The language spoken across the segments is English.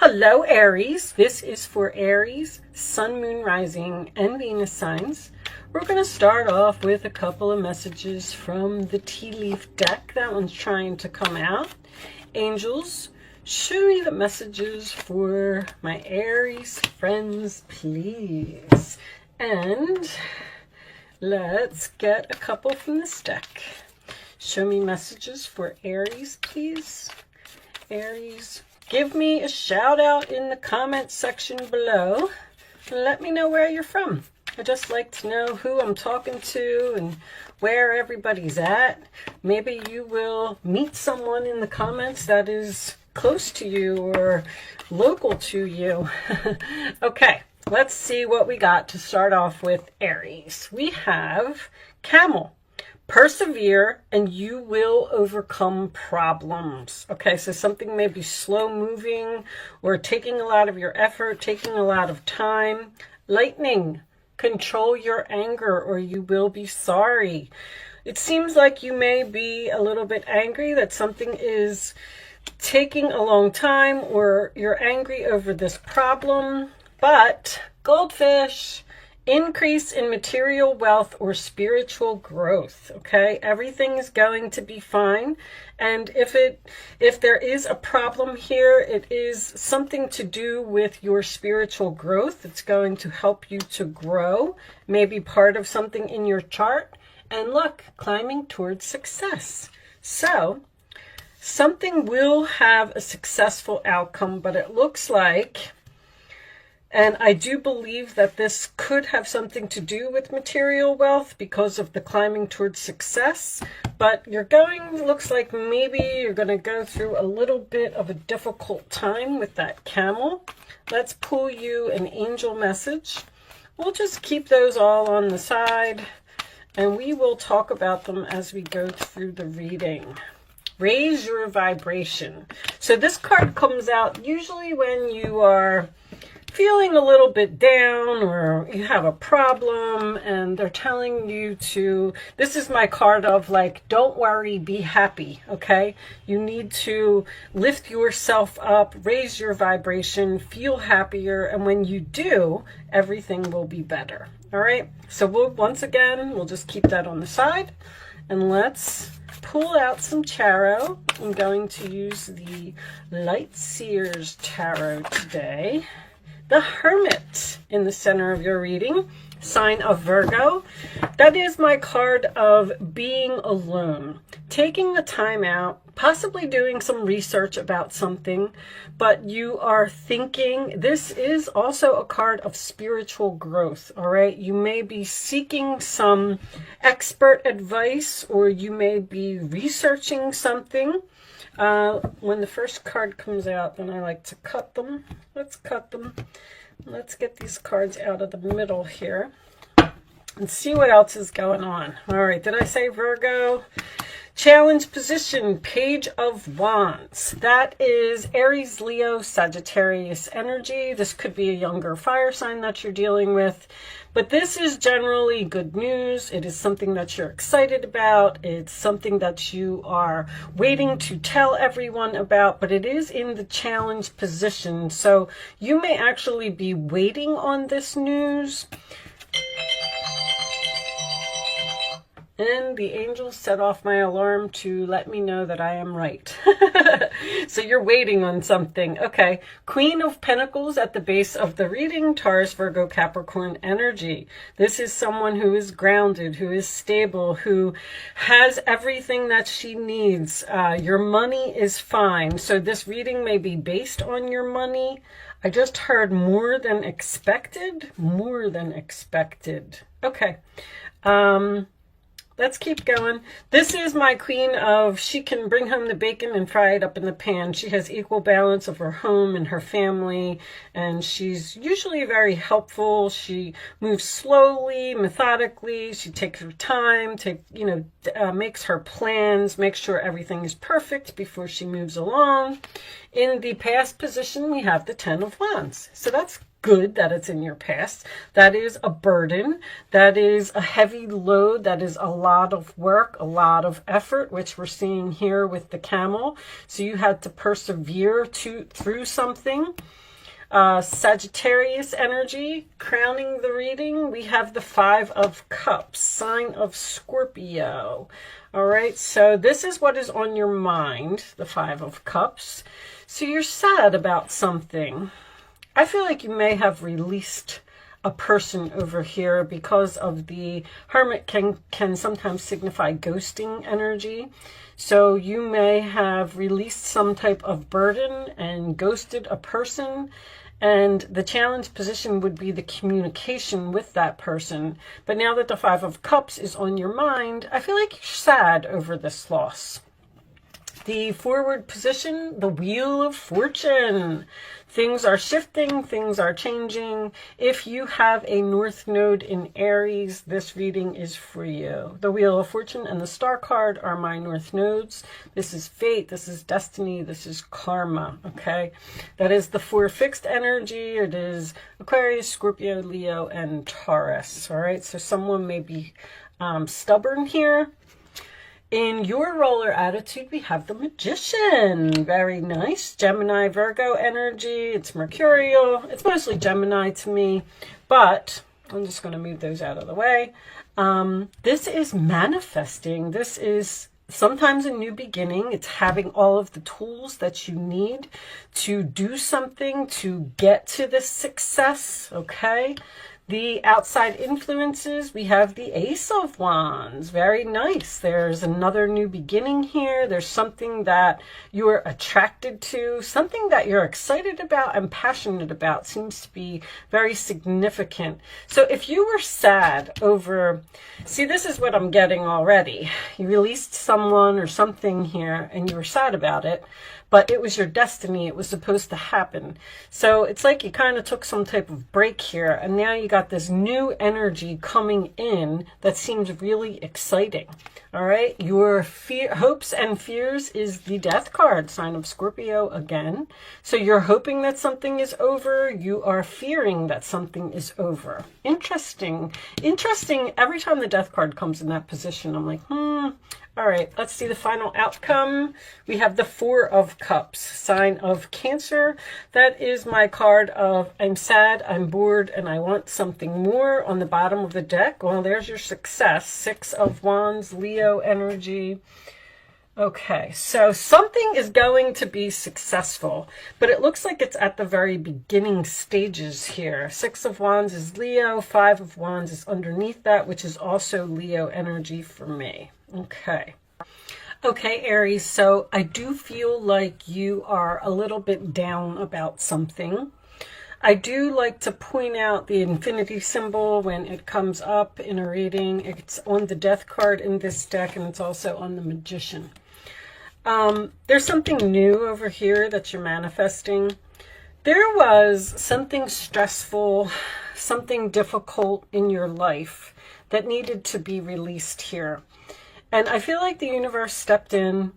Hello, Aries. This is for Aries, Sun, Moon, Rising, and Venus signs. We're going to start off with a couple of messages from the tea leaf deck. That one's trying to come out. Angels, show me the messages for my Aries friends, please. And let's get a couple from this deck. Show me messages for Aries, please. Aries, give me a shout out in the comment section below. Let me know where you're from. I just like to know who I'm talking to and where everybody's at. Maybe you will meet someone in the comments that is close to you or local to you. Okay, let's see what we got to start off with Aries. We have Camel. Persevere and you will overcome problems. Okay, so something may be slow moving or taking a lot of your effort, taking a lot of time. Lightning, control your anger or you will be sorry. It seems like you may be a little bit angry that something is taking a long time or you're angry over this problem. But Goldfish, increase in material wealth or spiritual growth. Okay, everything is going to be fine. And if there is a problem here, it is something to do with your spiritual growth. It's going to help you to grow, maybe part of something in your chart. And look, climbing towards success. So something will have a successful outcome, but it looks like, and I do believe that this could have something to do with material wealth because of the climbing towards success. But looks like maybe you're going to go through a little bit of a difficult time with that camel. Let's pull you an angel message. We'll just keep those all on the side and we will talk about them as we go through the reading. Raise your vibration. So this card comes out usually when you are feeling a little bit down or you have a problem and they're telling you to, this is my card of like, don't worry, be happy, okay? You need to lift yourself up, raise your vibration, feel happier, and when you do, everything will be better, all right? So once again, we'll just keep that on the side and let's pull out some tarot. I'm going to use the Light Seers Tarot today. The Hermit in the center of your reading, sign of Virgo. That is my card of being alone, taking the time out, possibly doing some research about something, but you are thinking. This is also a card of spiritual growth, all right? You may be seeking some expert advice or you may be researching something. When the first card comes out, then I like to cut them. Let's cut them. Let's get these cards out of the middle here and see what else is going on. All right, did I say Virgo? Challenge position, Page of Wands. That is Aries, Leo, Sagittarius energy. This could be a younger fire sign that you're dealing with. But this is generally good news. It is something that you're excited about. It's something that you are waiting to tell everyone about, but it is in the challenge position. So you may actually be waiting on this news. And the angels set off my alarm to let me know that I am right. So you're waiting on something. Okay. Queen of Pentacles at the base of the reading, Taurus, Virgo, Capricorn energy. This is someone who is grounded, who is stable, who has everything that she needs. Your money is fine. So this reading may be based on your money. I just heard more than expected. More than expected. Okay. Let's keep going. This is my queen of, she can bring home the bacon and fry it up in the pan. She has equal balance of her home and her family, and she's usually very helpful. She moves slowly, methodically. She takes her time, makes her plans, makes sure everything is perfect before she moves along. In the past position, we have the 10 of Wands. So that's good that it's in your past. That is a burden. That is a heavy load. That is a lot of work, a lot of effort, which we're seeing here with the camel. So you had to persevere through something. Sagittarius energy, crowning the reading, we have the 5 of Cups, sign of Scorpio. All right, so this is what is on your mind, the 5 of Cups. So you're sad about something. I feel like you may have released a person over here because of the Hermit can sometimes signify ghosting energy. So you may have released some type of burden and ghosted a person. And the challenge position would be the communication with that person. But now that the 5 of Cups is on your mind, I feel like you're sad over this loss. The forward position, the Wheel of Fortune. Things are shifting, things are changing. If you have a North Node in Aries, this reading is for you. The Wheel of Fortune and the Star card are my North Nodes. This is fate, this is destiny, this is karma, okay? That is the 4 fixed energy. It is Aquarius, Scorpio, Leo, and Taurus, all right? So someone may be stubborn here. In your roller attitude, we have the Magician. Very nice. Gemini, Virgo energy. It's mercurial. It's mostly Gemini to me, but I'm just going to move those out of the way. This is manifesting. This is sometimes a new beginning. It's having all of the tools that you need to do something, to get to this success, okay? The outside influences, we have the Ace of Wands. Very nice. There's another new beginning here. There's something that you're attracted to, something that you're excited about and passionate about. Seems to be very significant. So if you were sad over, see, this is what I'm getting already. You released someone or something here and you were sad about it, but it was your destiny. It was supposed to happen. So it's like you kind of took some type of break here, and now you got this new energy coming in that seems really exciting. All right, your hopes and fears is the Death card, sign of Scorpio again. So you're hoping that something is over. You are fearing that something is over. Interesting. Interesting. Every time the Death card comes in that position, I'm like, All right, let's see the final outcome. We have the 4 of Cups, sign of Cancer. That is my card of I'm sad, I'm bored, and I want something more on the bottom of the deck. Well, there's your success. 6 of Wands, Leo energy. Okay, so something is going to be successful, but it looks like it's at the very beginning stages here. 6 of Wands is Leo, 5 of Wands is underneath that, which is also Leo energy for me. Okay. Okay, Aries, so I do feel like you are a little bit down about something. I do like to point out the infinity symbol when it comes up in a reading. It's on the Death card in this deck, and it's also on the Magician. There's something new over here that you're manifesting. There was something stressful, something difficult in your life that needed to be released here. And I feel like the universe stepped in.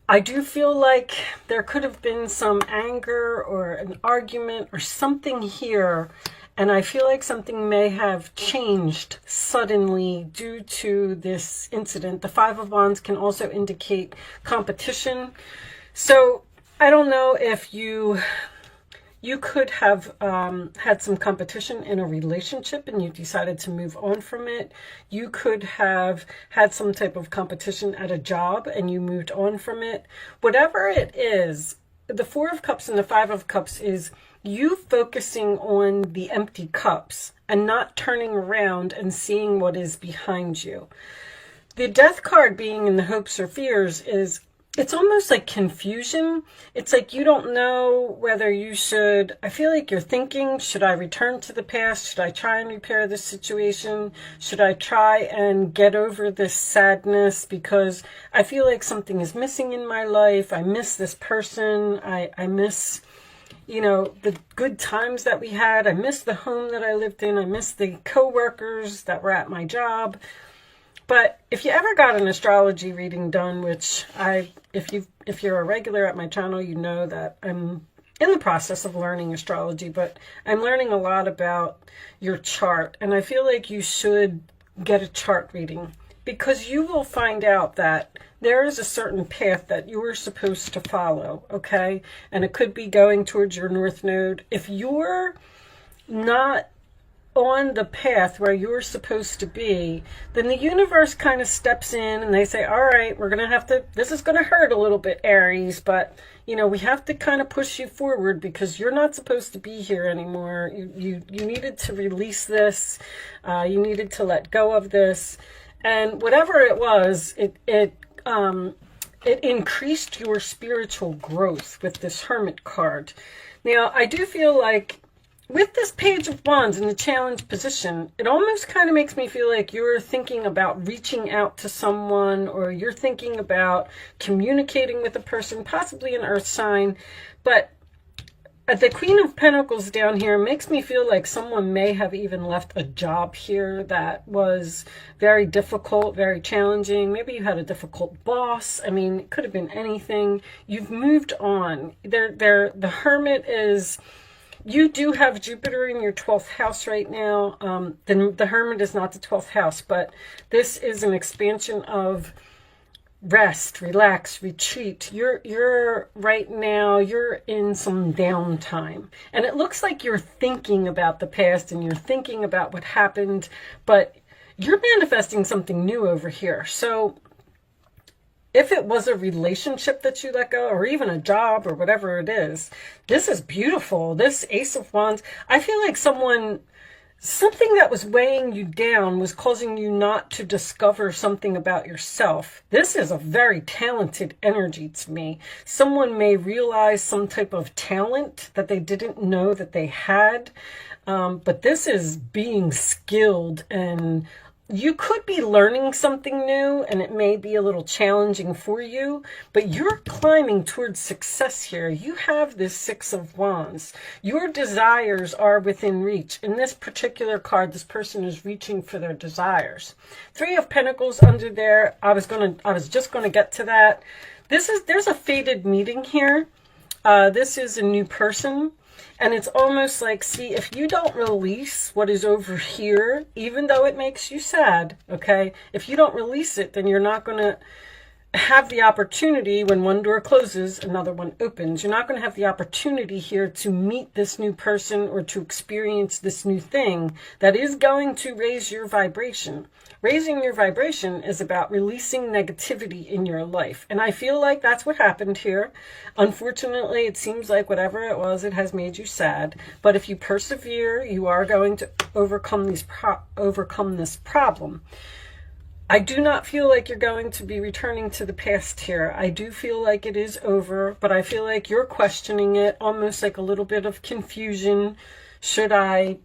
I do feel like there could have been some anger or an argument or something here. And I feel like something may have changed suddenly due to this incident. The 5 of Wands can also indicate competition. So I don't know if you could have had some competition in a relationship and you decided to move on from it. You could have had some type of competition at a job and you moved on from it. Whatever it is, the 4 of Cups and the 5 of Cups is you focusing on the empty cups and not turning around and seeing what is behind you. The Death card being in the hopes or fears is, it's almost like confusion. It's like you don't know whether you should, I feel like you're thinking, should I return to the past? Should I try and repair this situation? Should I try and get over this sadness? Because I feel like something is missing in my life. I miss this person. I miss, you know, the good times that we had. I miss the home that I lived in. I miss the coworkers that were at my job. But if you ever got an astrology reading done, which if you've if you're a regular at my channel, you know that I'm in the process of learning astrology, but I'm learning a lot about your chart, and I feel like you should get a chart reading, because you will find out that there is a certain path that you are supposed to follow, okay? And it could be going towards your North Node. If you're not on the path where you're supposed to be, then the universe kind of steps in and they say, all right, we're going to have to, this is going to hurt a little bit, Aries, but you know, we have to kind of push you forward because you're not supposed to be here anymore. You needed to release this. You needed to let go of this. And whatever it was, it increased your spiritual growth with this Hermit card. Now, I do feel like with this Page of Wands in the challenge position, it almost kind of makes me feel like you're thinking about reaching out to someone, or you're thinking about communicating with a person, possibly an earth sign. But the Queen of Pentacles down here makes me feel like someone may have even left a job here that was very difficult, very challenging. Maybe you had a difficult boss. I mean, it could have been anything. You've moved on. The Hermit is... You do have Jupiter in your 12th house right now. The Hermit is not the 12th house, but this is an expansion of rest, relax, retreat. You're right now, you're in some downtime. And it looks like you're thinking about the past and you're thinking about what happened, but you're manifesting something new over here. So if it was a relationship that you let go, or even a job, or whatever it is, this is beautiful. This Ace of Wands, I feel like something that was weighing you down was causing you not to discover something about yourself. This is a very talented energy to me. Someone may realize some type of talent that they didn't know that they had. But this is being skilled, and you could be learning something new, and it may be a little challenging for you, but you're climbing towards success here. You have this Six of Wands. Your desires are within reach. In this particular card, this person is reaching for their desires. Three of Pentacles under there. I was just gonna get to that. There's a fated meeting here. This is a new person. And it's almost like, see, if you don't release what is over here, even though it makes you sad, okay, if you don't release it, then you're not going to have the opportunity when one door closes, another one opens. You're not going to have the opportunity here to meet this new person or to experience this new thing that is going to raise your vibration. Raising your vibration is about releasing negativity in your life. And I feel like that's what happened here. Unfortunately, it seems like whatever it was, it has made you sad. But if you persevere, you are going to overcome this problem. I do not feel like you're going to be returning to the past here. I do feel like it is over, but I feel like you're questioning it, almost like a little bit of confusion. Should I,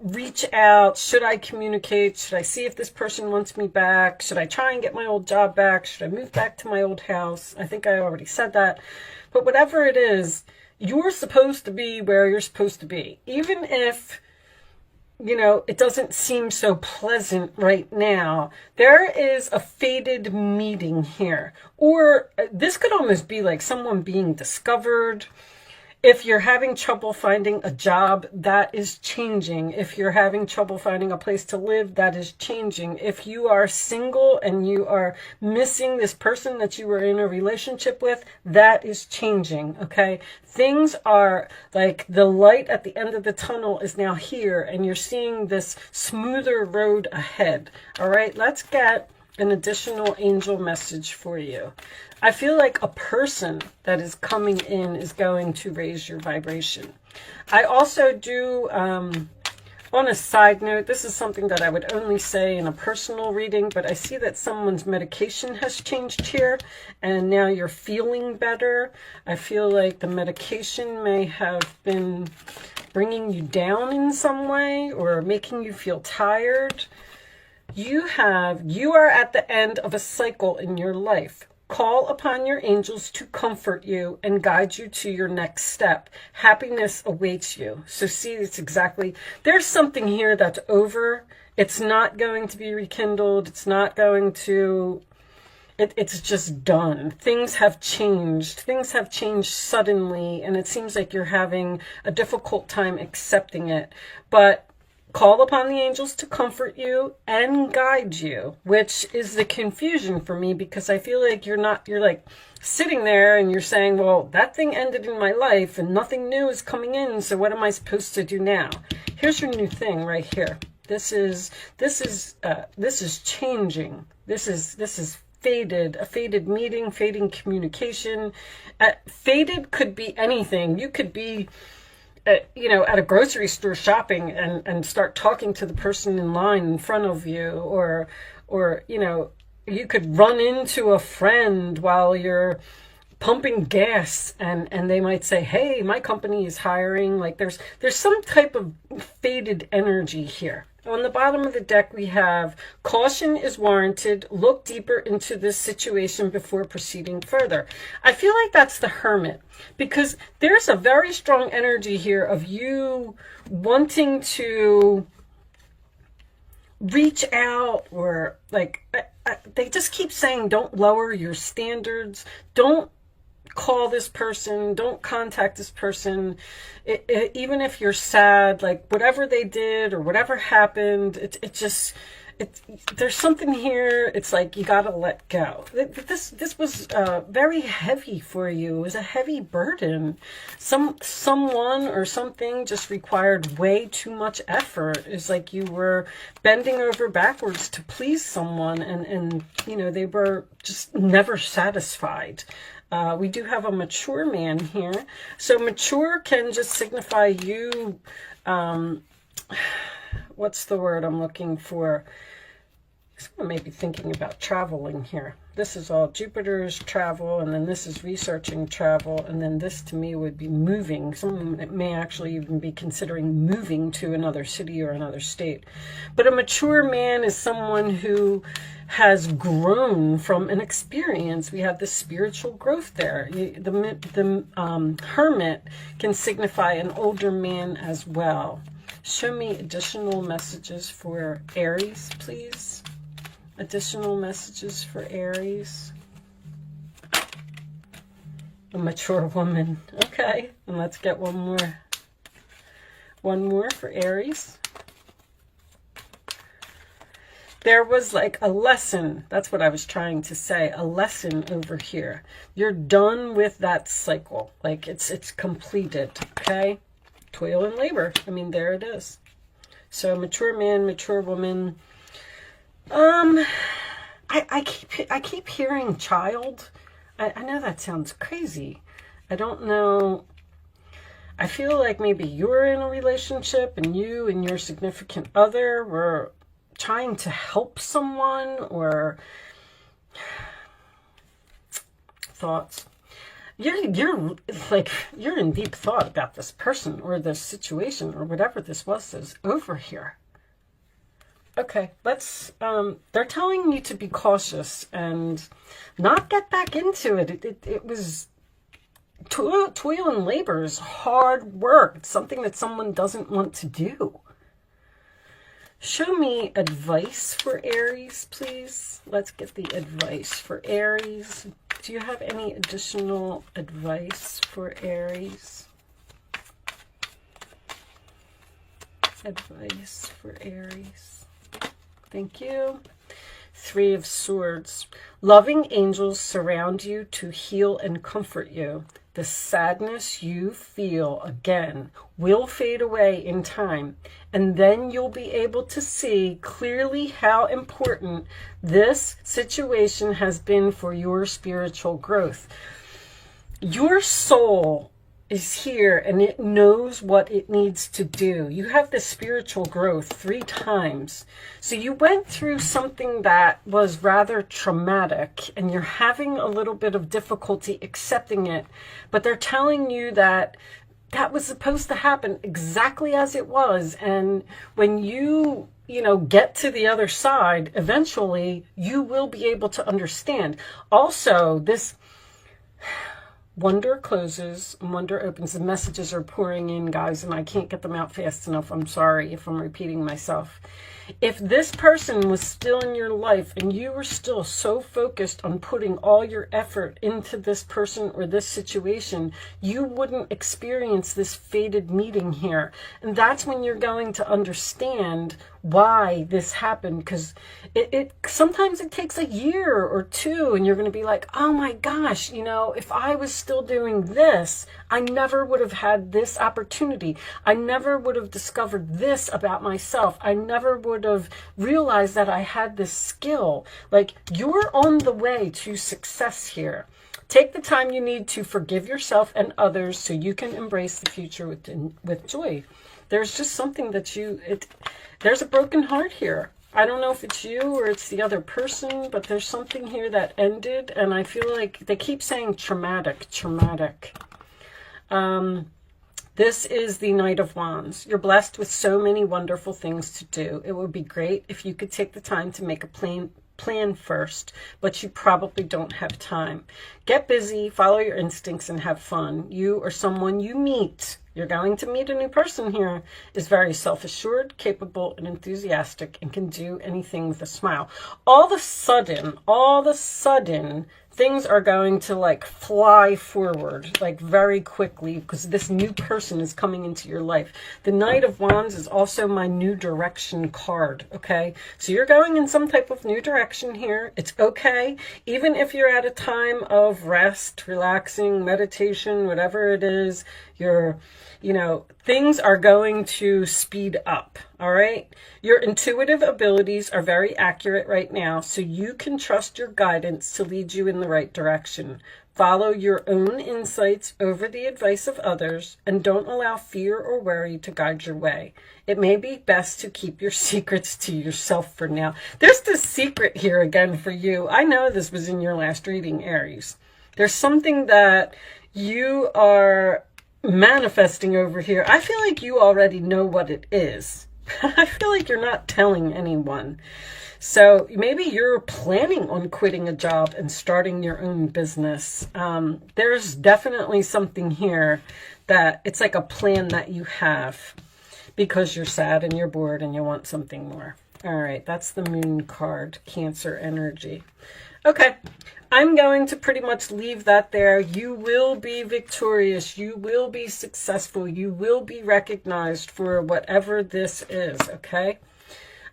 reach out? Should I communicate? Should I see if this person wants me back? Should I try and get my old job back? Should I move back to my old house? I think I already said that. But whatever it is, you're supposed to be where you're supposed to be. Even if, it doesn't seem so pleasant right now, there is a fated meeting here. Or this could almost be like someone being discovered. If you're having trouble finding a job, that is changing. If you're having trouble finding a place to live, that is changing. If you are single and you are missing this person that you were in a relationship with, that is changing, okay? Things are like the light at the end of the tunnel is now here, and you're seeing this smoother road ahead, all right? Let's get an additional angel message for you. I feel like a person that is coming in is going to raise your vibration. I also do, on a side note, this is something that I would only say in a personal reading, but I see that someone's medication has changed here, and now you're feeling better. I feel like the medication may have been bringing you down in some way or making you feel tired. You are at the end of a cycle in your life. Call upon your angels to comfort you and guide you to your next step. Happiness awaits you. So see, it's exactly, there's something here that's over. It's not going to be rekindled. It's not going to, it's just done. Things have changed. Things have changed suddenly, and it seems like you're having a difficult time accepting it. But call upon the angels to comfort you and guide you, which is the confusion for me, because I feel like you're like sitting there and you're saying, well, that thing ended in my life and nothing new is coming in, so what am I supposed to do now? Here's your new thing right here. This is changing. This is faded, a faded meeting, fading communication. Faded could be anything. You could be at a grocery store shopping and start talking to the person in line in front of you, or you could run into a friend while you're pumping gas and they might say, hey, my company is hiring. Like there's some type of faded energy here. On the bottom of the deck, we have caution is warranted. Look deeper into this situation before proceeding further. I feel like that's the Hermit, because there's a very strong energy here of you wanting to reach out, or like they just keep saying, don't lower your standards. Don't call this person, don't contact this person, even if you're sad, like whatever they did or whatever happened, there's something here. It's like you gotta let go. This was very heavy for you. It was a heavy burden. Someone or something just required way too much effort. It's like you were bending over backwards to please someone, and they were just never satisfied. We do have a mature man here. So mature can just signify you, what's the word I'm looking for? Someone may be thinking about traveling here. This is all Jupiter's travel, and then this is researching travel, and then this to me would be moving. Someone may actually even be considering moving to another city or another state. But a mature man is someone who has grown from an experience. We have the spiritual growth there. The Hermit can signify an older man as well. Show me additional messages for Aries, please. Additional messages for Aries. A mature woman. Okay, and let's get one more. One more for Aries. There was like a lesson. That's what I was trying to say. A lesson over here. You're done with that cycle. Like it's completed. Okay? Toil and labor. I mean, there it is. So mature man, mature woman. I keep hearing child. I know that sounds crazy. I don't know. I feel like maybe you're in a relationship and you and your significant other were trying to help someone, or thoughts. You're in deep thought about this person or this situation or whatever this was that's over here. Okay, let's, they're telling you to be cautious and not get back into it. It was toil and labor is hard work. It's something that someone doesn't want to do. Show me advice for Aries, please. Let's get the advice for Aries. Do you have any additional advice for Aries? Advice for Aries. Thank you. Three of Swords. Loving angels surround you to heal and comfort you. The sadness you feel, again, will fade away in time, and then you'll be able to see clearly how important this situation has been for your spiritual growth. Your soul is here, and it knows what it needs to do. You have the spiritual growth 3 times. So you went through something that was rather traumatic, and you're having a little bit of difficulty accepting it. But they're telling you that that was supposed to happen exactly as it was. And when you get to the other side, eventually you will be able to understand. Also, one door closes and one door opens. The messages are pouring in, guys, and I can't get them out fast enough. I'm sorry if I'm repeating myself. If this person was still in your life and you were still so focused on putting all your effort into this person or this situation, you wouldn't experience this fated meeting here. And that's when you're going to understand why this happened, because sometimes it takes a year or two and you're going to be like, oh my gosh, you know, if I was still doing this, I never would have had this opportunity. I never would have discovered this about myself. I never would have realized that I had this skill. Like, you're on the way to success here. Take the time you need to forgive yourself and others so you can embrace the future with joy. There's just something that there's a broken heart here. I don't know if it's you or it's the other person, but there's something here that ended, and I feel like they keep saying traumatic. This is the Knight of Wands. You're blessed with so many wonderful things to do. It would be great if you could take the time to make a plan first, but you probably don't have time. Get busy, follow your instincts, and have fun. You or someone you meet, you're going to meet a new person here, is very self-assured, capable, and enthusiastic, and can do anything with a smile. All of a sudden, things are going to like fly forward, like very quickly, because this new person is coming into your life. The Knight of Wands is also my new direction card, okay? So you're going in some type of new direction here. It's okay. Even if you're at a time of rest, relaxing, meditation, whatever it is, things are going to speed up, all right? Your intuitive abilities are very accurate right now, so you can trust your guidance to lead you in the right direction. Follow your own insights over the advice of others, and don't allow fear or worry to guide your way. It may be best to keep your secrets to yourself for now. There's this secret here again for you. I know this was in your last reading, Aries. There's something that you are manifesting over here. I feel like you already know what it is. I feel like you're not telling anyone. So maybe you're planning on quitting a job and starting your own business. There's definitely something here that it's like a plan that you have because you're sad and you're bored and you want something more. All right, that's the Moon card, Cancer energy. Okay, I'm going to pretty much leave that there. You will be victorious. You will be successful. You will be recognized for whatever this is, okay?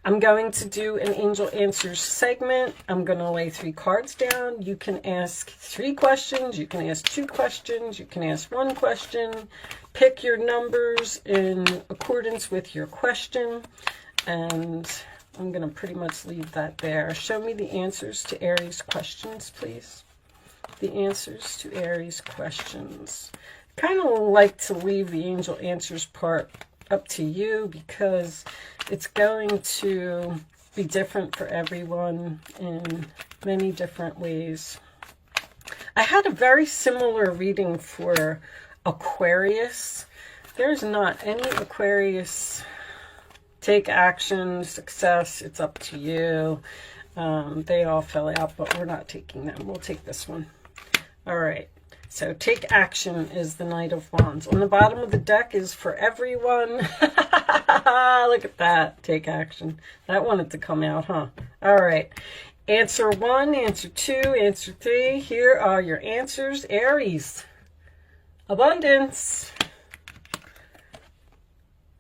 I'm going to do an Angel Answers segment. I'm going to lay 3 cards down. You can ask 3 questions. You can ask 2 questions. You can ask 1 question. Pick your numbers in accordance with your question. And I'm going to pretty much leave that there. Show me the answers to Aries questions, please. The answers to Aries questions. Kind of like to leave the Angel Answers part up to you because it's going to be different for everyone in many different ways. I had a very similar reading for Aquarius. There's not any Aquarius. Take action, success, it's up to you. They all fell out, but we're not taking them. We'll take this one. All right. So take action is the Knight of Wands. On the bottom of the deck is for everyone. Look at that. Take action. That wanted to come out, huh? All right. Answer 1, answer 2, answer 3. Here are your answers. Aries. Abundance.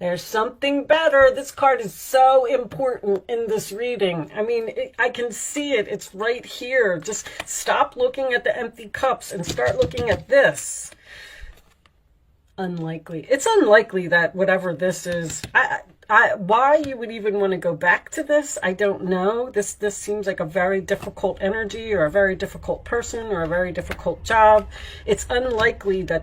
There's something better. This card is so important in this reading. I mean, I can see it. It's right here. Just stop looking at the empty cups and start looking at this. Unlikely. It's unlikely that whatever this is, why you would even want to go back to this, I don't know. This seems like a very difficult energy or a very difficult person or a very difficult job. It's unlikely that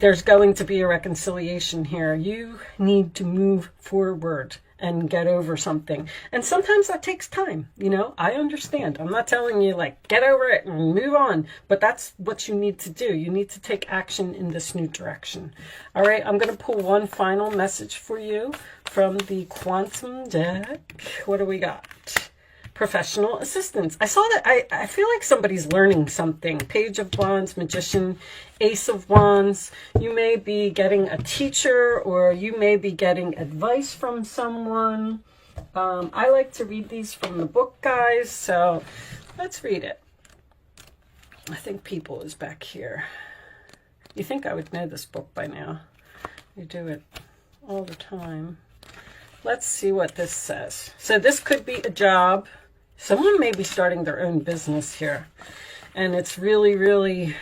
there's going to be a reconciliation here. You need to move forward and get over something. And sometimes that takes time, you know? I understand. I'm not telling you, like, get over it and move on. But that's what you need to do. You need to take action in this new direction. All right, I'm going to pull one final message for you from the Quantum deck. What do we got? professional assistance. I saw that. I feel like somebody's learning something. Page of Wands, Magician, Ace of Wands. You may be getting a teacher, or you may be getting advice from someone. I like to read these from the book, guys, so let's read it. I think People is back here. You think I would know this book by now. You do it all the time. Let's see what this says. So this could be a job. Someone may be starting their own business here, and it's really, really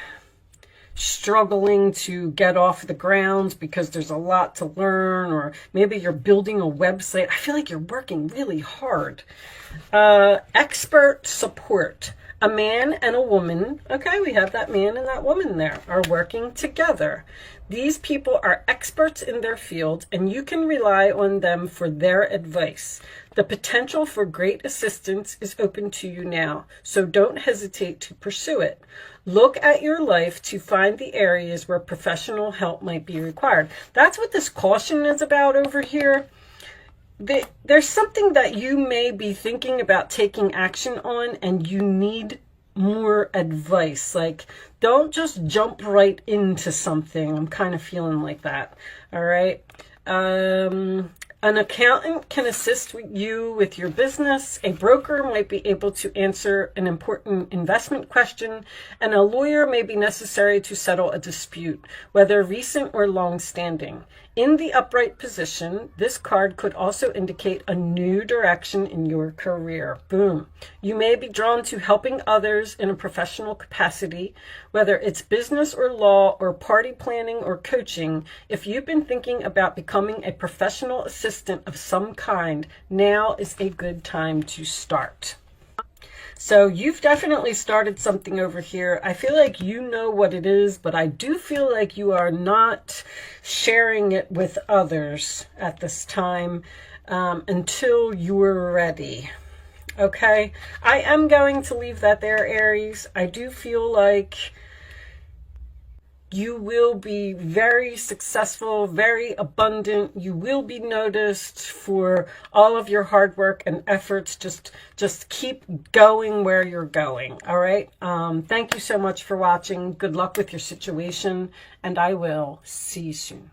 struggling to get off the ground because there's a lot to learn, or maybe you're building a website. I feel like you're working really hard. Expert support. A man and a woman, okay, we have that man and that woman there, are working together. These people are experts in their field, and you can rely on them for their advice. The potential for great assistance is open to you now, so don't hesitate to pursue it. Look at your life to find the areas where professional help might be required. That's what this caution is about over here. There's something that you may be thinking about taking action on, and you need more advice. Like, don't just jump right into something. I'm kind of feeling like that. All right. An accountant can assist you with your business. A broker might be able to answer an important investment question, and a lawyer may be necessary to settle a dispute, whether recent or long-standing. In the upright position, this card could also indicate a new direction in your career. Boom. You may be drawn to helping others in a professional capacity, whether it's business or law or party planning or coaching. If you've been thinking about becoming a professional assistant of some kind, now is a good time to start. So you've definitely started something over here. I feel like you know what it is, but I do feel like you are not sharing it with others at this time until you're ready. Okay, I am going to leave that there, Aries. I do feel like you will be very successful, very abundant. You will be noticed for all of your hard work and efforts. Just keep going where you're going. All right. Thank you so much for watching. Good luck with your situation, and I will see you soon.